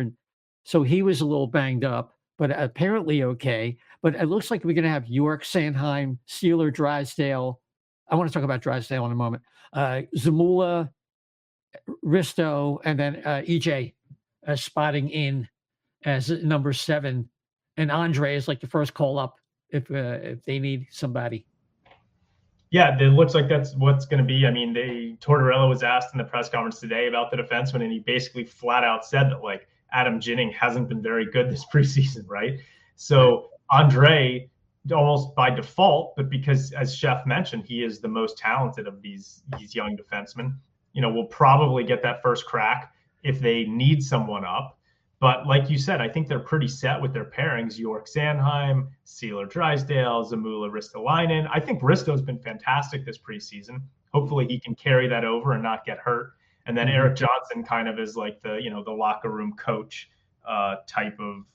Speaker 3: so he was a little banged up, but apparently okay. But it looks like we're going to have York, Sanheim, Seeler, Drysdale. I want to talk about Drysdale in a moment. Zamula, Risto, and then EJ spotting in as number 7, and Andre is like the first call up if they need somebody.
Speaker 6: Yeah, it looks like that's what's going to be. I mean, Tortorella was asked in the press conference today about the defenseman, and he basically flat out said that like Adam Ginning hasn't been very good this preseason, right? So Andre, almost by default, but because, as Chef mentioned, he is the most talented of these young defensemen, will probably get that first crack if they need someone up. But like you said, I think they're pretty set with their pairings. York Sanheim, Seeler Drysdale, Zamula Ristolainen. I think Risto's been fantastic this preseason. Hopefully he can carry that over and not get hurt. And then Eric Johnson kind of is like the locker room coach type of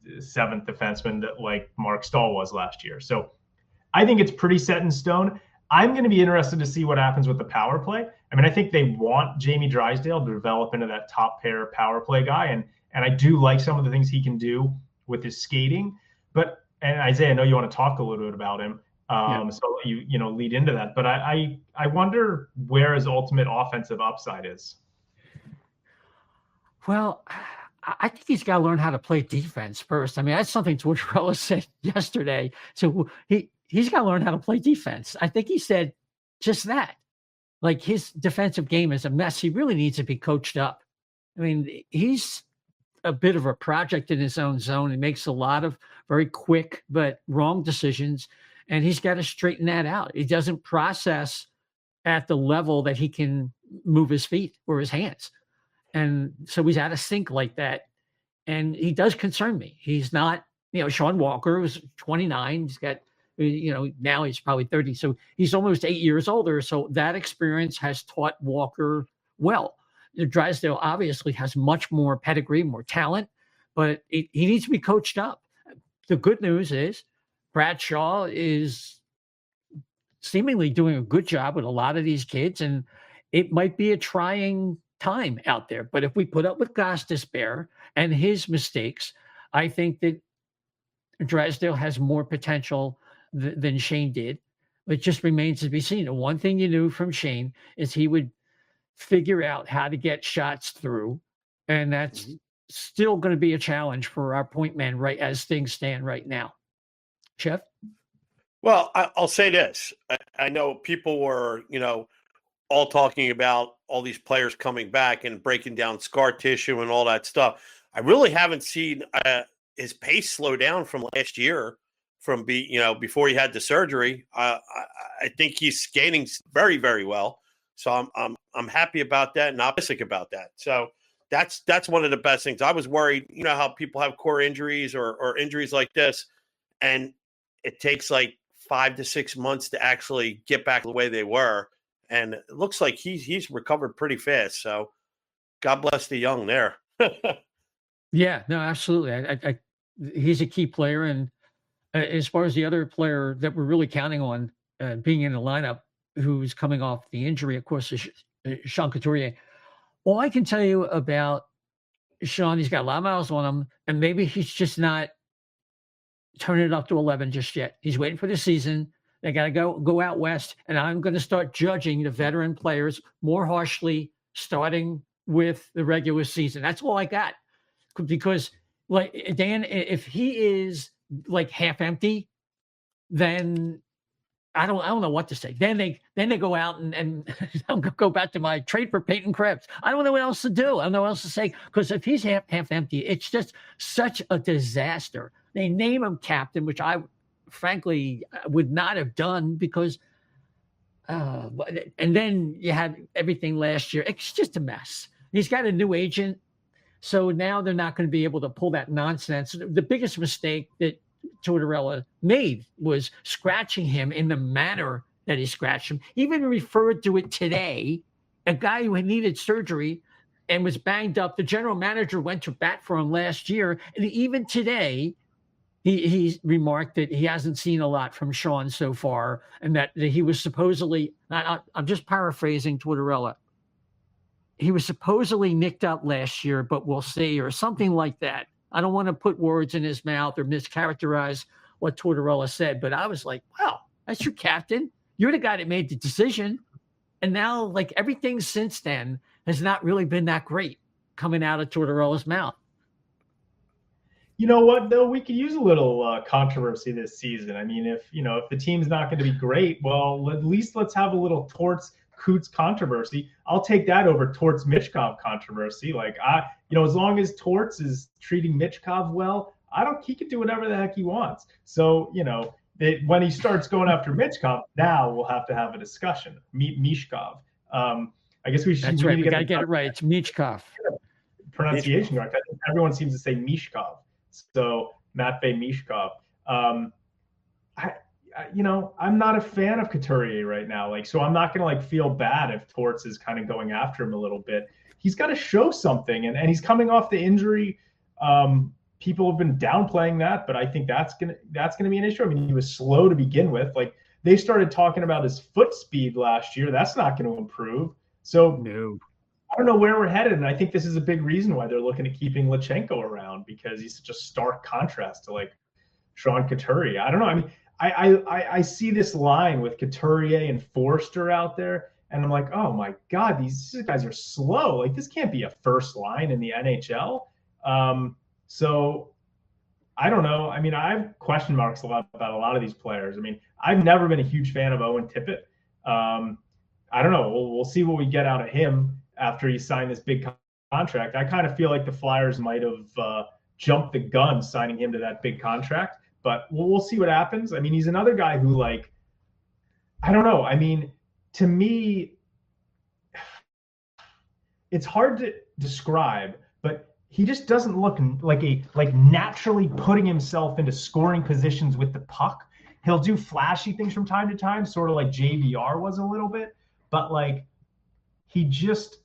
Speaker 6: 7th defenseman that like Mark Stahl was last year. So I think it's pretty set in stone. I'm going to be interested to see what happens with the power play. I mean, I think they want Jamie Drysdale to develop into that top pair power play guy. And I do like some of the things he can do with his skating. And Isaiah, I know you want to talk a little bit about him. So you lead into that. But I wonder where his ultimate offensive upside is.
Speaker 3: Well, I think he's got to learn how to play defense first. I mean, that's something Tortorella said yesterday. So he's got to learn how to play defense. I think he said just that. Like his defensive game is a mess. He really needs to be coached up. I mean, he's a bit of a project in his own zone. He makes a lot of very quick but wrong decisions, and he's got to straighten that out. He doesn't process at the level that he can move his feet or his hands. And so he's out of sync like that. And he does concern me. He's not, Sean Walker was 29. He's got, now he's probably 30. So he's almost 8 years older. So that experience has taught Walker well. Drysdale obviously has much more pedigree, more talent, but he needs to be coached up. The good news is Bradshaw is seemingly doing a good job with a lot of these kids, and it might be a trying time out there. But if we put up with Gostisbehere and his mistakes, I think that Drysdale has more potential than Shane did. It just remains to be seen. The one thing you knew from Shane is he would figure out how to get shots through, and that's still going to be a challenge for our point men right as things stand right now. Chef?
Speaker 5: Well, I'll say this. I know people were, all talking about all these players coming back and breaking down scar tissue and all that stuff. I really haven't seen his pace slow down from last year from before he had the surgery. I think he's skating very, very well. So I'm happy about that and optimistic about that. So that's one of the best things. I was worried, you know how people have core injuries or injuries like this, and it takes like 5 to 6 months to actually get back the way they were. And it looks like he's recovered pretty fast. So God bless the young there.
Speaker 3: Yeah, no, absolutely. He's a key player, and as far as the other player that we're really counting on being in the lineup, who's coming off the injury, of course, is Sean Couturier. All I can tell you about Sean, he's got a lot of miles on him, and maybe he's just not turning it up to 11 just yet. He's waiting for the season. They got to go out west, and I'm going to start judging the veteran players more harshly, starting with the regular season. That's all I got, because like Dan, if he is like half empty, then I don't know what to say. Then they go out and I'm gonna go back to my trade for Peyton Krebs. I don't know what else to do. I don't know what else to say, because if he's half empty, it's just such a disaster. They name him captain, which I frankly would not have done, because and then you had everything last year. It's just a mess. He's got a new agent, so now they're not going to be able to pull that nonsense. The biggest mistake that Tortorella made was scratching him in the manner that he scratched him. Even referred to it today. A guy who had needed surgery and was banged up. The general manager went to bat for him last year, and even today, he remarked that he hasn't seen a lot from Sean so far, and that he was supposedly. I'm just paraphrasing Tortorella. He was supposedly nicked up last year, but we'll see, or something like that. I don't want to put words in his mouth or mischaracterize what Tortorella said, but I was like, wow, that's your captain. You're the guy that made the decision. And now, like, everything since then has not really been that great coming out of Tortorella's mouth.
Speaker 6: You know what, though? We could use a little controversy this season. I mean, if the team's not going to be great, well, at least let's have a little Torts-Coots controversy. I'll take that over Torts-Michkov controversy. Like, as long as Torts is treating Michkov well, he can do whatever the heck he wants. So, when he starts going after Michkov, now we'll have to have a discussion. Michkov. I guess we should.
Speaker 3: That's right. We got to get it right. It's Michkov.
Speaker 6: Pronunciation right. Everyone seems to say Michkov. So Matvei Michkov. I'm not a fan of Couturier right now. So I'm not going to feel bad if Torts is kind of going after him a little bit. He's got to show something, and he's coming off the injury. People have been downplaying that, but I think that's gonna be an issue. I mean, he was slow to begin with. They started talking about his foot speed last year. That's not going to improve. So
Speaker 3: no.
Speaker 6: I don't know where we're headed, and I think this is a big reason why they're looking at keeping Luchanko around, because he's such a stark contrast to Sean Couturier. I don't know. I mean, I see this line with Couturier and Forster out there, and I'm like, oh my God, these guys are slow. This can't be a first line in the NHL. So I don't know. I mean, I have question marks about a lot of these players. I mean, I've never been a huge fan of Owen Tippett. I don't know. We'll see what we get out of him after he signed this big contract. I kind of feel like the Flyers might have jumped the gun signing him to that big contract, but we'll see what happens. I mean, he's another guy who, I don't know. I mean, to me, it's hard to describe, but he just doesn't look like naturally putting himself into scoring positions with the puck. He'll do flashy things from time to time, sort of like JVR was a little bit, but he just,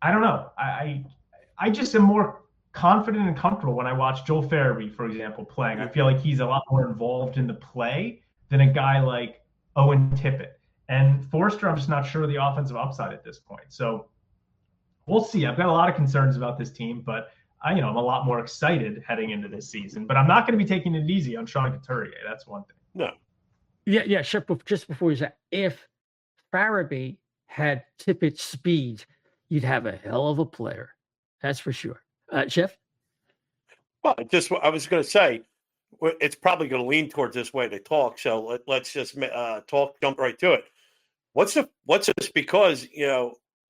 Speaker 6: I don't know. I just am more confident and comfortable when I watch Joel Farabee, for example, playing. I feel like he's a lot more involved in the play than a guy like Owen Tippett. And Forster, I'm just not sure of the offensive upside at this point. So we'll see. I've got a lot of concerns about this team, but I'm a lot more excited heading into this season. But I'm not going to be taking it easy on Sean Couturier. That's one thing.
Speaker 5: No.
Speaker 3: Yeah. Sure. Just before you say, if Farabee had Tippett's speed, you'd have a hell of a player. That's for sure. Jeff?
Speaker 5: Well, I was going to say, it's probably going to lean towards this way to talk. So let's just jump right to it. What's this? Because,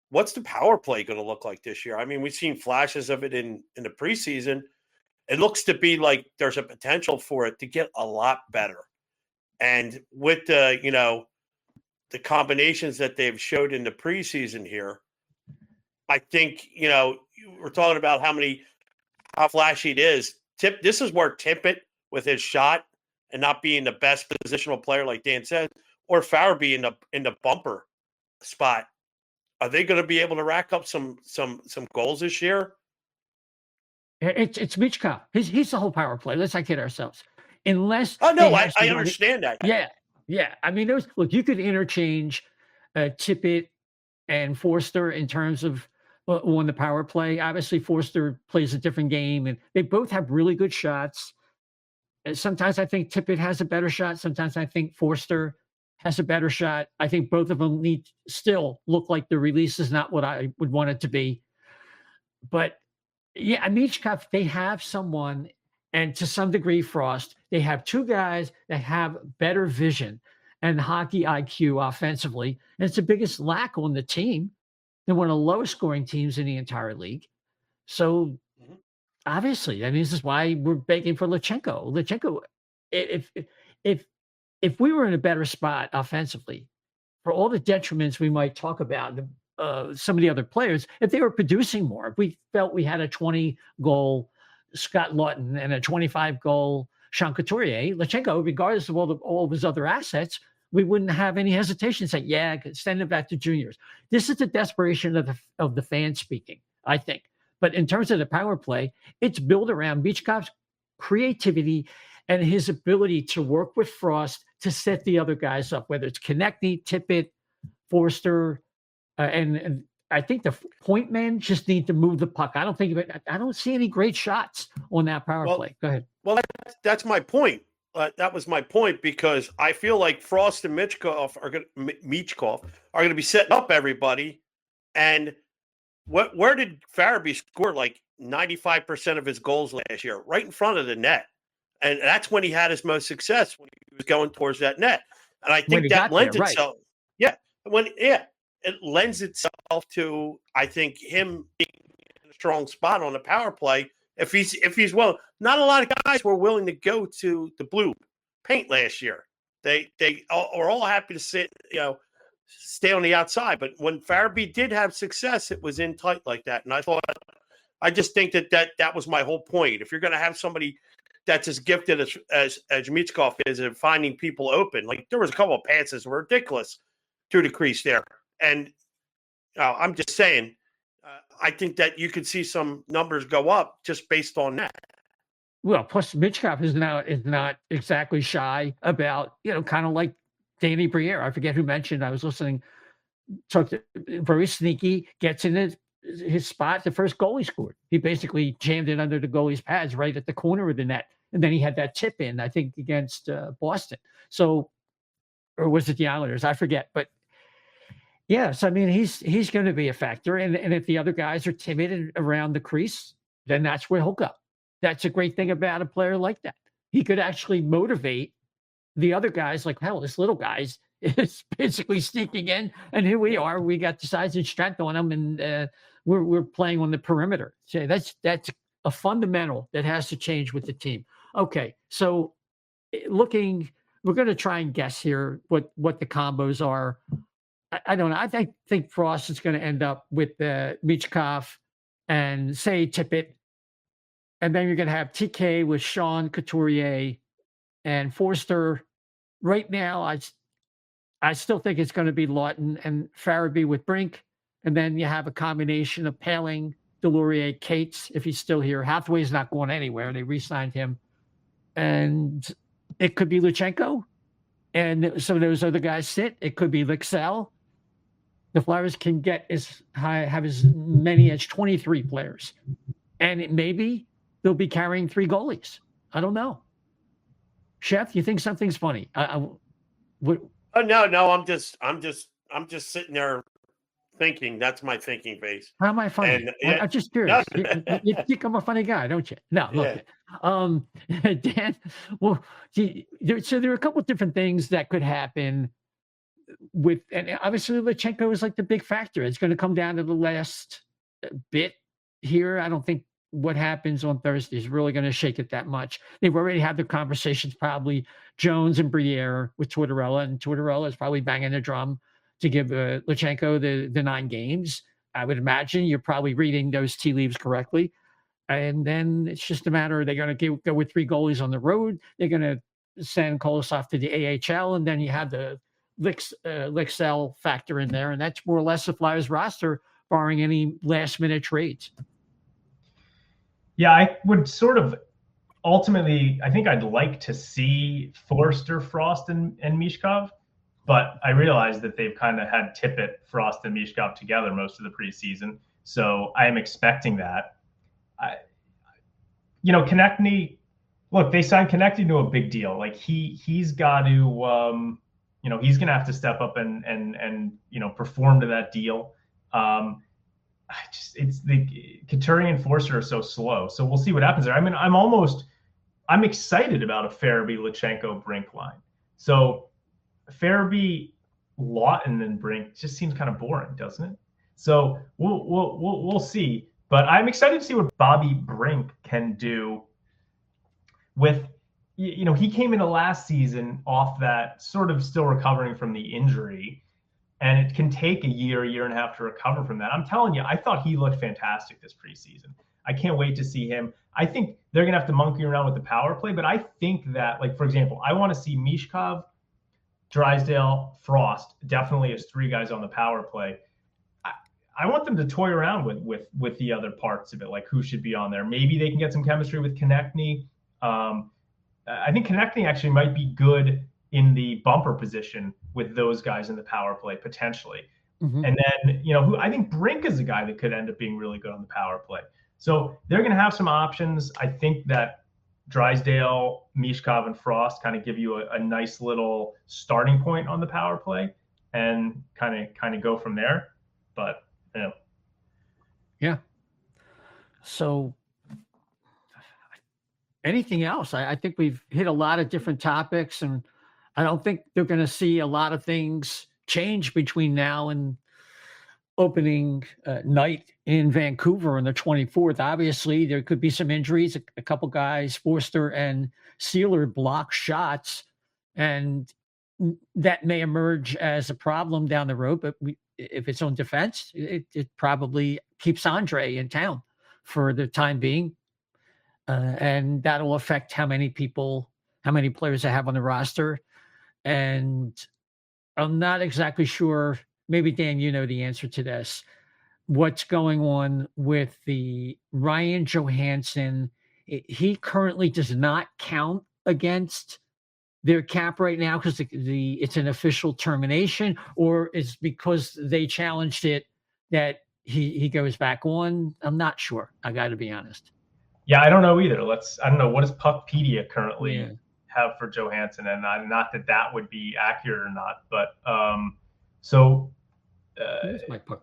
Speaker 5: what's the power play going to look like this year? I mean, we've seen flashes of it in the preseason. It looks to be like there's a potential for it to get a lot better. And with the the combinations that they've showed in the preseason here, I think, we're talking about how flashy it is. This is where Tippett with his shot and not being the best positional player, like Dan said, or Farabee in the bumper spot. Are they going to be able to rack up some goals this year?
Speaker 3: It's Michkov. He's the whole power play. Let's not kid ourselves. Unless
Speaker 5: I understand that.
Speaker 3: Yeah. I mean, you could interchange Tippett and Forster in terms of on the power play. Obviously, Forster plays a different game, and they both have really good shots. And sometimes I think Tippett has a better shot. Sometimes I think Forster has a better shot. I think both of them still look like the release is not what I would want it to be. But yeah, Michkov, they have someone, and to some degree, Frost, they have two guys that have better vision and hockey IQ offensively. And it's the biggest lack on the team. They're one of the lowest scoring teams in the entire league. So obviously, I mean, this is why we're begging for Luchanko. Luchanko, if we were in a better spot offensively, for all the detriments we might talk about, some of the other players, if they were producing more, if we felt we had a 20-goal Scott Lawton and a 25-goal Sean Couturier, Luchanko, regardless of all of his other assets, we wouldn't have any hesitation saying, yeah, send him back to juniors. This is the desperation of the fans speaking, I think. But in terms of the power play, it's built around Michkov's creativity and his ability to work with Frost to set the other guys up, whether it's Konechny, Tippett, Forster, and I think the point men just need to move the puck. I don't see any great shots on that power play. Go ahead.
Speaker 5: Well, that's my point. That was my point, because I feel like Frost and Michkov are going to be setting up everybody. And where did Farabee score like 95% of his goals last year? Right in front of the net. And that's when he had his most success, when he was going towards that net. And I think that lends itself. Right. It lends itself to, I think, him being in a strong spot on the power play. If he's well, not a lot of guys were willing to go to the blue paint last year. They are all happy to stay on the outside. But when Farabee did have success, it was in tight like that. And I just think that was my whole point. If you're going to have somebody that's as gifted as Michkov is at finding people open, like there was a couple of passes that were ridiculous through the crease there. And I'm just saying, I think that you could see some numbers go up just based on that.
Speaker 3: Well, plus Michkov is not exactly shy about, kind of like Danny Briere. I forget who mentioned, I was listening, very sneaky, gets in his spot. The first goal he scored, he basically jammed it under the goalie's pads right at the corner of the net. And then he had that tip in, I think, against Boston. So, or was it the Islanders? I forget. But yes, I mean, he's going to be a factor. And if the other guys are timid around the crease, then that's where he'll go. That's a great thing about a player like that. He could actually motivate the other guys, like, hell, this little guy's is basically sneaking in. And here we are. We got the size and strength on him, and we're playing on the perimeter. So that's a fundamental that has to change with the team. Okay, so we're going to try and guess here what the combos are. I don't know. I think Frost is going to end up with Michkov and say Tippett. And then you're going to have TK with Sean Couturier and Forster. Right now, I still think it's going to be Lawton and Farabee with Brink. And then you have a combination of Paling, Delorier, Cates, if he's still here. Hathaway's not going anywhere. They re-signed him. And it could be Luchanko. And some of those other guys sit. It could be Lixell. The Flyers can have as many as 23 players. And maybe they'll be carrying 3 goalies. I don't know. Chef, you think something's funny?
Speaker 5: No. I'm just sitting there thinking. That's my thinking phase.
Speaker 3: How am I funny? I'm just curious. No. You think I'm a funny guy, don't you? No, look. Yeah. Dan, well, so there are a couple of different things that could happen and obviously Luchanko is like the big factor. It's going to come down to the last bit here. I don't think what happens on Thursday is really going to shake it that much. They've already had the conversations, probably Jones and Briere with Tortorella, and Tortorella is probably banging the drum to give Luchanko the 9 games. I would imagine you're probably reading those tea leaves correctly. And then it's just a matter of they're going to go with 3 goalies on the road. They're going to send Kolosov to the AHL, and then you have the Lixell factor in there, and that's more or less the Flyers roster, barring any last-minute trades.
Speaker 6: Yeah, I would sort of ultimately, I think I'd like to see Forster, Frost, and Michkov, but I realize that they've kind of had Tippett, Frost, and Michkov together most of the preseason, so I am expecting that. Konechny, look, they signed Konechny to a big deal. Like he's got to, he's going to have to step up and perform to that deal. It's the Couturier and Forster are so slow. So we'll see what happens there. I mean, I'm excited about a Farabee, Luchanko, Brink line. So Farabee, Lawton, and Brink just seems kind of boring, doesn't it? So we'll see. But I'm excited to see what Bobby Brink can do with, he came into last season off that sort of still recovering from the injury, and it can take a year and a half to recover from that. I'm telling you, I thought he looked fantastic this preseason. I can't wait to see him. I think they're going to have to monkey around with the power play, but I think that, like, for example, I want to see Michkov, Drysdale, Frost, definitely as 3 guys on the power play. I want them to toy around with the other parts of it, like who should be on there. Maybe they can get some chemistry with Konechny. I think Konechny actually might be good in the bumper position with those guys in the power play, potentially. Mm-hmm. And then, I think Brink is a guy that could end up being really good on the power play. So they're going to have some options. I think that Drysdale, Michkov, and Frost kind of give you a nice little starting point on the power play and kind of go from there. But,
Speaker 3: yeah. So anything else? I think we've hit a lot of different topics, and I don't think they're going to see a lot of things change between now and opening night in Vancouver on the 24th. Obviously, there could be some injuries. A couple guys, Forster and Sealer, block shots, and that may emerge as a problem down the road. But if it's on defense, it probably keeps Andre in town for the time being. And that'll affect how many players I have on the roster. And I'm not exactly sure. Maybe, Dan, you know the answer to this. What's going on with the Ryan Johansson? He currently does not count against their cap right now because it's an official termination, or it's because they challenged it that he goes back on. I'm not sure. I got to be honest.
Speaker 6: Yeah, I don't know either. I don't know. What does Puckpedia currently have for Johansson? And not that would be accurate or not, but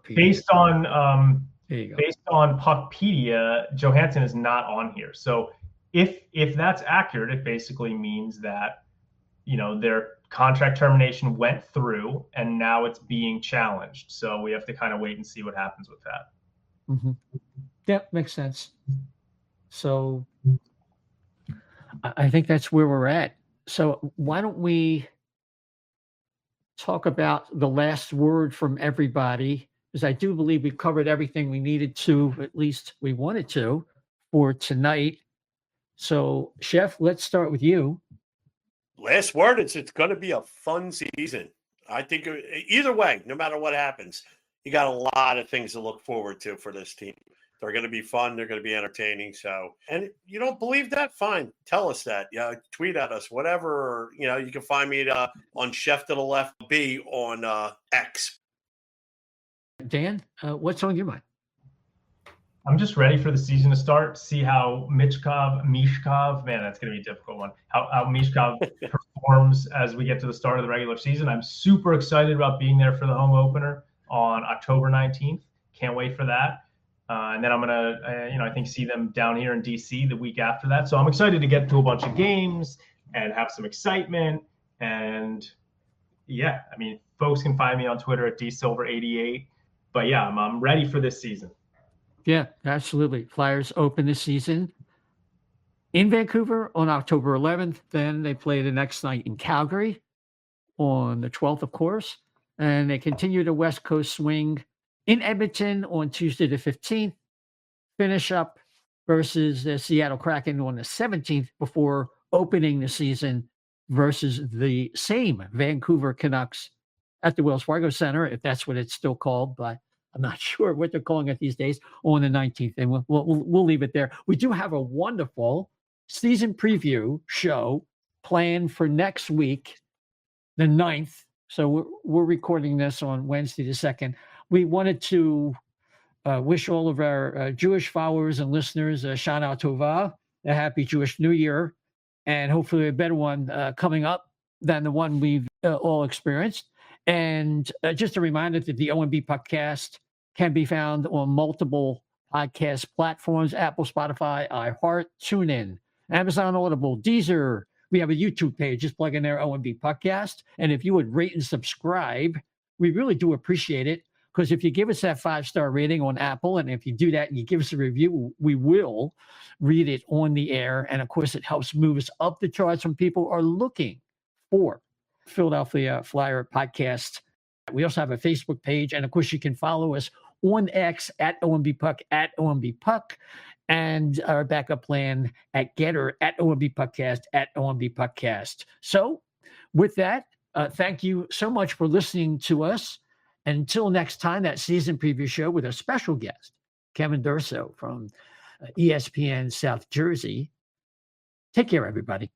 Speaker 6: based on Puckpedia, Johansson is not on here. So if that's accurate, it basically means that their contract termination went through and now it's being challenged. So we have to kind of wait and see what happens with that.
Speaker 3: Mm-hmm. Yeah, makes sense. So I think that's where we're at. So why don't we talk about the last word from everybody? Because I do believe we've covered everything we needed to, at least we wanted to, for tonight. So, Chef, let's start with you.
Speaker 5: Last word, it's going to be a fun season. I think either way, no matter what happens, you got a lot of things to look forward to for this team. They're going to be fun. They're going to be entertaining. So, and you don't believe that? Fine. Tell us that. Yeah, tweet at us, whatever. Or, you can find me on Chef to the Left B on X.
Speaker 3: Dan, what's on your mind?
Speaker 6: I'm just ready for the season to start. See how Michkov, man, that's going to be a difficult one. How Michkov performs as we get to the start of the regular season. I'm super excited about being there for the home opener on October 19th. Can't wait for that. And then I'm going to, I think see them down here in DC the week after that. So I'm excited to get to a bunch of games and have some excitement. And yeah, I mean, folks can find me on Twitter at dsilver88. But yeah, I'm ready for this season.
Speaker 3: Yeah, absolutely. Flyers open the season in Vancouver on October 11th. Then they play the next night in Calgary on the 12th, of course. And they continue the West Coast swing in Edmonton on Tuesday the 15th. Finish up versus the Seattle Kraken on the 17th before opening the season versus the same Vancouver Canucks at the Wells Fargo Center, if that's what it's still called, but I'm not sure what they're calling it these days, on the 19th. And we'll leave it there. We do have a wonderful season preview show planned for next week, the 9th. So we're recording this on Wednesday the 2nd. We wanted to wish all of our Jewish followers and listeners Shana Tova, a happy Jewish New Year, and hopefully a better one coming up than the one we've all experienced. And just a reminder that the O&B Puckcast can be found on multiple podcast platforms: Apple, Spotify, iHeart, TuneIn, Amazon Audible, Deezer. We have a YouTube page. Just plug in there, O&B Puckcast. And if you would rate and subscribe, we really do appreciate it. Because if you give us that 5-star rating on Apple, and if you do that and you give us a review, we will read it on the air. And of course, it helps move us up the charts when people are looking for Philadelphia Flyer podcast. We also have a Facebook page. And of course, you can follow us on X at O&B Puck, at O&B Puck, and our backup plan at Getter, at O&B Puckcast, at O&B Puckcast. So with that, thank you so much for listening to us. Until next time, that season preview show with a special guest, Kevin Durso from ESPN South Jersey. Take care, everybody.